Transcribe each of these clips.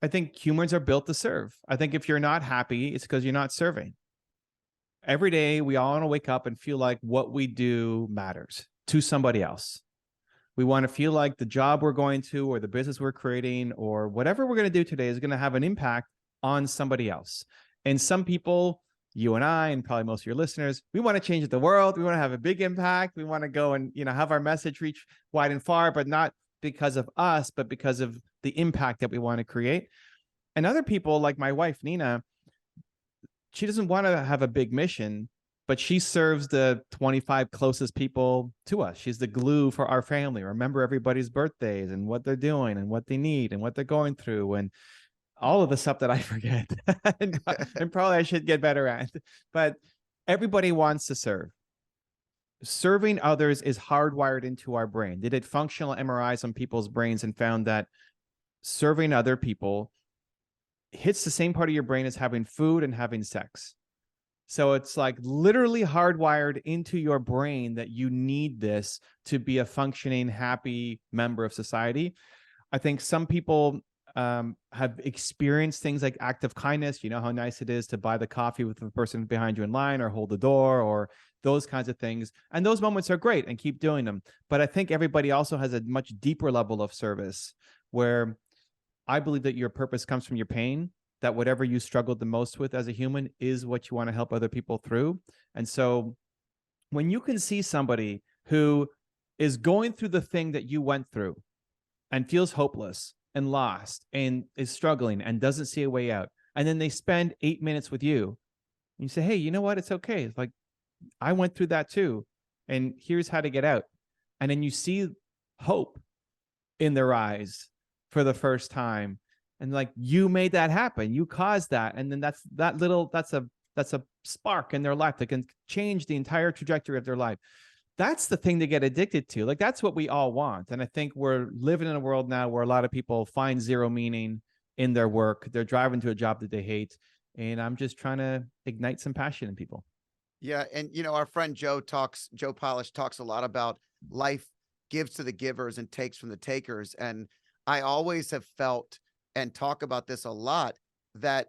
I think humans are built to serve. I think if you're not happy, it's because you're not serving. Every day, we all want to wake up and feel like what we do matters to somebody else. We want to feel like the job we're going to, or the business we're creating, or whatever we're going to do today is going to have an impact on somebody else. And some people, you and I, and probably most of your listeners, we want to change the world. We want to have a big impact. We want to go and, have our message reach wide and far, but not because of us, but because of the impact that we want to create. And other people, like my wife, Nina, she doesn't want to have a big mission, but she serves the 25 closest people to us. She's the glue for our family. Remember everybody's birthdays and what they're doing and what they need and what they're going through and all of the stuff that I forget and probably I should get better at. But everybody wants to serve. Serving others is hardwired into our brain. They did functional MRIs on people's brains and found that serving other people hits the same part of your brain as having food and having sex. So it's like literally hardwired into your brain that you need this to be a functioning, happy member of society. I think some people have experienced things like act of kindness. You know how nice it is to buy the coffee with the person behind you in line or hold the door or those kinds of things. And those moments are great and keep doing them. But I think everybody also has a much deeper level of service where I believe that your purpose comes from your pain, that whatever you struggled the most with as a human is what you want to help other people through. And so when you can see somebody who is going through the thing that you went through and feels hopeless and lost and is struggling and doesn't see a way out, and then they spend 8 minutes with you, and you say, hey, you know what? It's okay. It's like, I went through that too. And here's how to get out. And then you see hope in their eyes for the first time. And like, you made that happen. You caused that. And then that's a spark in their life that can change the entire trajectory of their life. That's the thing to get addicted to. Like, that's what we all want. And I think we're living in a world now where a lot of people find zero meaning in their work. They're driving to a job that they hate. And I'm just trying to ignite some passion in people. Yeah, and our friend Joe Polish talks a lot about life gives to the givers and takes from the takers. And I always have felt and talk about this a lot that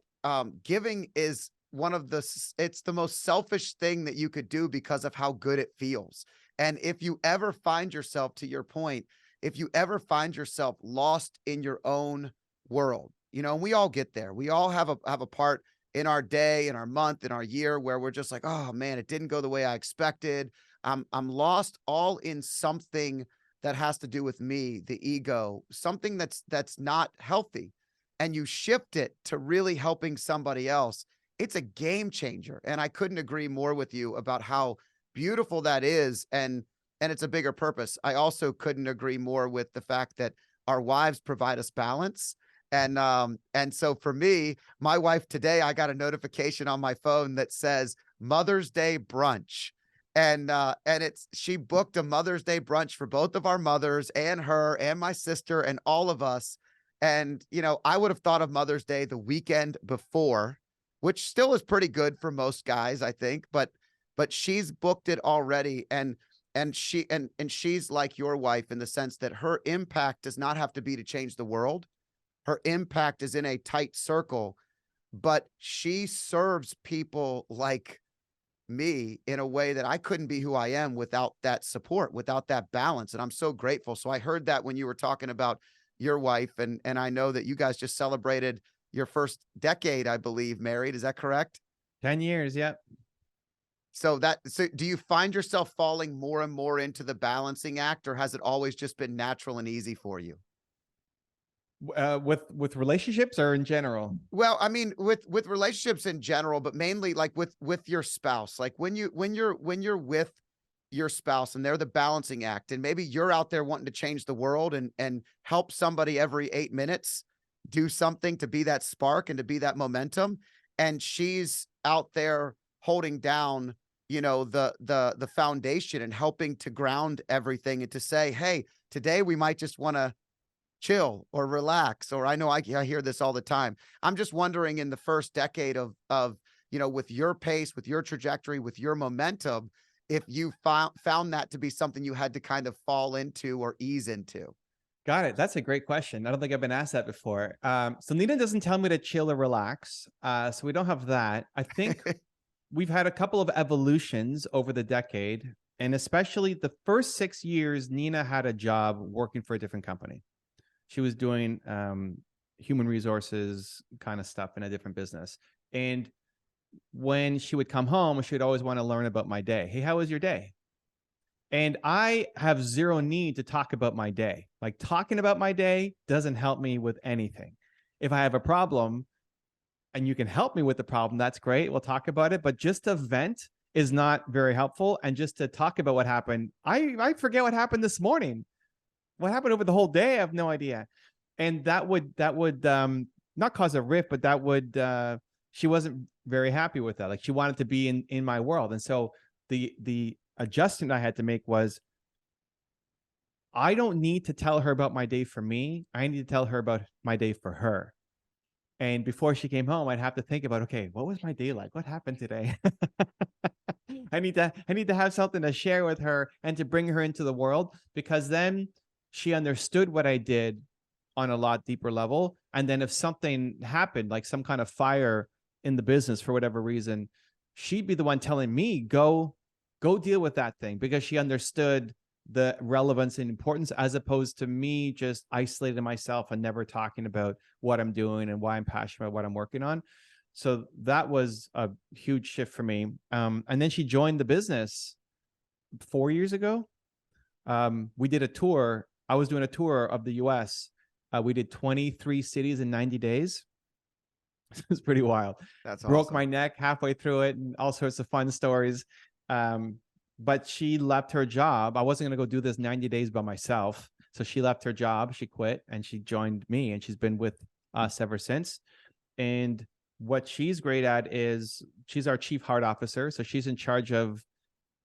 giving is it's the most selfish thing that you could do because of how good it feels. And if you ever find yourself, to your point, if you ever find yourself lost in your own world, and we all get there. We all have a part in our day, in our month, in our year, where we're just like, oh man, it didn't go the way I expected. I'm lost all in something that has to do with me, the ego, something that's not healthy. And you shift it to really helping somebody else. It's a game changer. And I couldn't agree more with you about how beautiful that is. And it's a bigger purpose. I also couldn't agree more with the fact that our wives provide us balance. And so for me, my wife today, I got a notification on my phone that says Mother's Day brunch. And she booked a Mother's Day brunch for both of our mothers and her and my sister and all of us. And, I would have thought of Mother's Day the weekend before, which still is pretty good for most guys, I think, but she's booked it already. And she's like your wife in the sense that her impact does not have to be to change the world. Her impact is in a tight circle, but she serves people like me in a way that I couldn't be who I am without that support, without that balance. And I'm so grateful. So I heard that when you were talking about your wife, and I know that you guys just celebrated your first decade, I believe, married. Is that correct? 10 years. Yep. So do you find yourself falling more and more into the balancing act, or has it always just been natural and easy for you? With relationships or in general? Well, I mean, with relationships in general, but mainly like with your spouse, like when you're with your spouse and they're the balancing act, and maybe you're out there wanting to change the world and help somebody every 8 minutes do something to be that spark and to be that momentum. And she's out there holding down, the foundation and helping to ground everything and to say, hey, today we might just want to chill or relax. Or I know I hear this all the time. I'm just wondering, in the first decade of with your pace, with your trajectory, with your momentum, if you found that to be something you had to kind of fall into or ease into. Got it. That's a great question. I don't think I've been asked that before. So Nina doesn't tell me to chill or relax. So we don't have that. I think we've had a couple of evolutions over the decade, and especially the first 6 years, Nina had a job working for a different company. She was doing human resources kind of stuff in a different business. And when she would come home, she would always want to learn about my day. Hey, how was your day? And I have zero need to talk about my day. Like, talking about my day doesn't help me with anything. If I have a problem and you can help me with the problem, that's great. We'll talk about it. But just to vent is not very helpful. And just to talk about what happened, I forget what happened this morning. What happened over the whole day, I have no idea. And that would not cause a rift, but that would she wasn't very happy with that. Like, she wanted to be in my world. And so the adjustment I had to make was, I don't need to tell her about my day for me. I need to tell her about my day for her. And before she came home, I'd have to think about, okay, what was my day like? What happened today? I need to have something to share with her and to bring her into the world, because then she understood what I did on a lot deeper level. And then if something happened, like some kind of fire in the business for whatever reason, she'd be the one telling me, go deal with that thing, because she understood the relevance and importance, as opposed to me just isolating myself and never talking about what I'm doing and why I'm passionate about what I'm working on. So that was a huge shift for me. And then she joined the business 4 years ago. We did a tour. I was doing a tour of the US. We did 23 cities in 90 days. It was pretty wild. That's Broke awesome. my neck halfway through it and all sorts of fun stories. But she left her job. I wasn't going to go do this 90 days by myself. So she left her job, she quit, and she joined me, and she's been with us ever since. And what she's great at is, she's our chief heart officer. So she's in charge of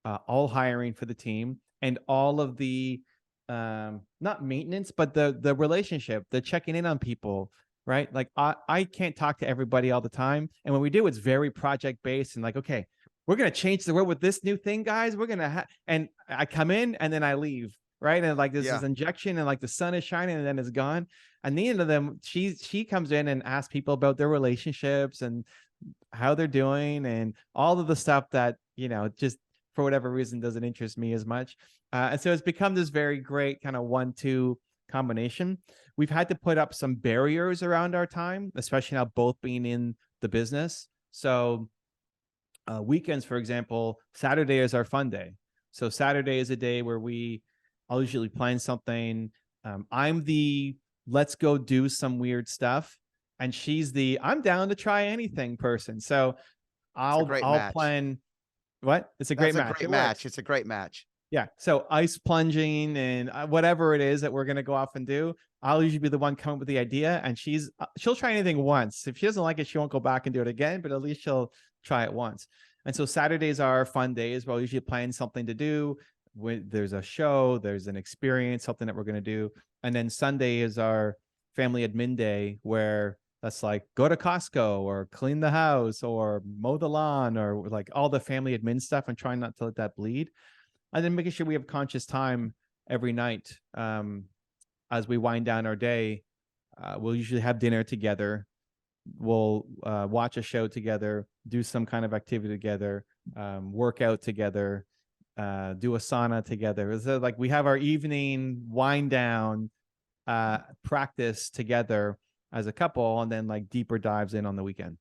all hiring for the team and all of the, not maintenance, but the relationship, the checking in on people, right? Like, I can't talk to everybody all the time. And when we do, it's very project based and like, okay, we're going to change the world with this new thing, guys. We're going to and I come in and then I leave, right? And like, this is injection, and like the sun is shining and then it's gone. And the end of them, she comes in and asks people about their relationships and how they're doing and all of the stuff that, just for whatever reason doesn't interest me as much. And so it's become this very great kind of 1-2 combination. We've had to put up some barriers around our time, especially now both being in the business. So weekends, for example, Saturday is our fun day. So Saturday is a day where I'll usually plan something. I'm the let's go do some weird stuff, and she's the I'm down to try anything person. So I'll plan. What? It's a great match. Great match. It's a great match. Yeah. So ice plunging and whatever it is that we're going to go off and do, I'll usually be the one coming up with the idea, and she'll try anything once. If she doesn't like it, she won't go back and do it again, but at least she'll try it once. And so Saturdays are fun days. We'll usually plan something to do. There's a show, there's an experience, something that we're going to do. And then Sunday is our family admin day, where that's like go to Costco or clean the house or mow the lawn or like all the family admin stuff, and trying not to let that bleed. And then making sure we have conscious time every night as we wind down our day. We'll usually have dinner together. We'll watch a show together, do some kind of activity together, work out together, do a sauna together. So like we have our evening wind down practice together as a couple, and then like deeper dives in on the weekend.